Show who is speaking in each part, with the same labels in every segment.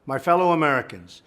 Speaker 1: My fellow Americans,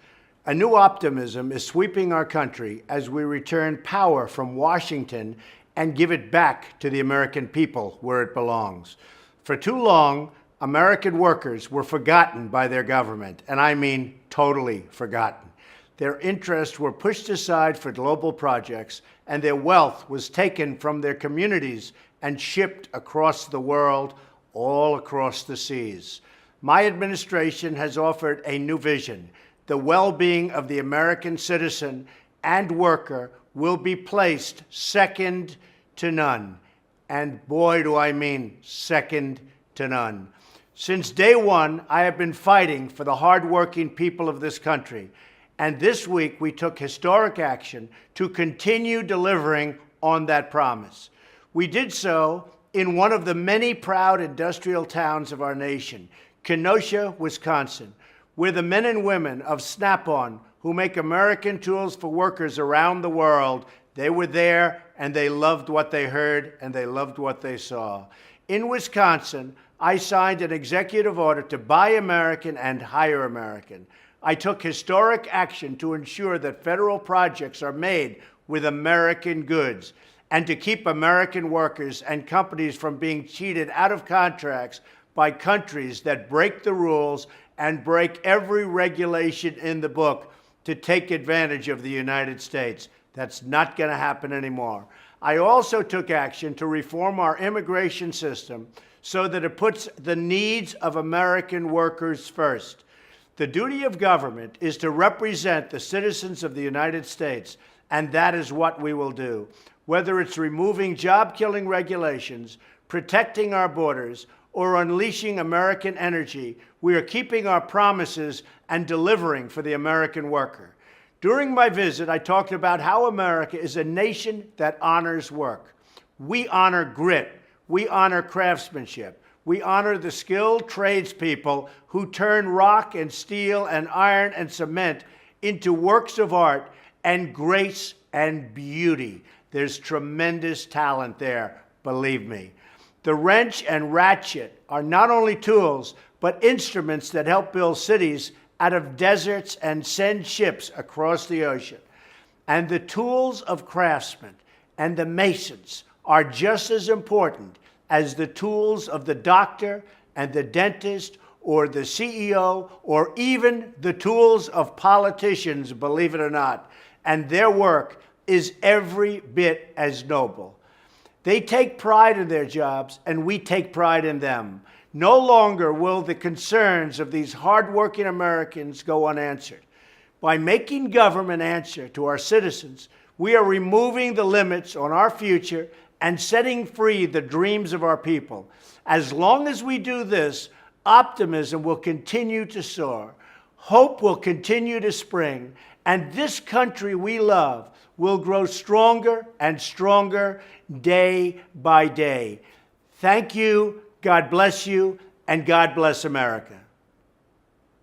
Speaker 1: a new optimism is sweeping our country as we return power from Washington and give it back to the American people where it belongs. For too long, American workers were forgotten by their government, and I mean totally forgotten. Their interests were pushed aside for global projects, and their wealth was taken from their communities and shipped across the world, all across the seas. My administration has offered a new vision. The well-being of the American citizen and worker will be placed second to none. And boy, do I mean second to none. Since day one, I have been fighting for the hardworking people of this country. And this week, we took historic action to continue delivering on that promise. We did so in one of the many proud industrial towns of our nation, Kenosha, Wisconsin, where the men and women of Snap-on, who make American tools for workers around the world, they were there and they loved what they heard and they loved what they saw. In Wisconsin, I signed an executive order to buy American and hire American. I took historic action to ensure that federal projects are made with American goods and to keep American workers and companies from being cheated out of contracts by countries that break the rules and break every regulation in the book to take advantage of the United States. That's not going to happen anymore. I also took action to reform our immigration system so that it puts the needs of American workers first. The duty of government is to represent the citizens of the United States, and that is what we will do. Whether it's removing job-killing regulations, protecting our borders, or unleashing American energy, we are keeping our promises and delivering for the American worker. During my visit, I talked about how America is a nation that honors work. We honor grit. We honor craftsmanship. We honor the skilled tradespeople who turn rock and steel and iron and cement into works of art and grace and beauty. There's tremendous talent there, believe me. The wrench and ratchet are not only tools, but instruments that help build cities out of deserts and send ships across the ocean. And the tools of craftsmen and the masons are just as important as the tools of the doctor and the dentist or the CEO or even the tools of politicians, believe it or not. And their work is every bit as noble. They take pride in their jobs, and we take pride in them. No longer will the concerns of these hardworking Americans go unanswered. By making government answer to our citizens, we are removing the limits on our future and setting free the dreams of our people. As long as we do this, optimism will continue to soar, hope will continue to spring, and this country we love will grow stronger and stronger day by day. Thank you, God bless you, and God bless America.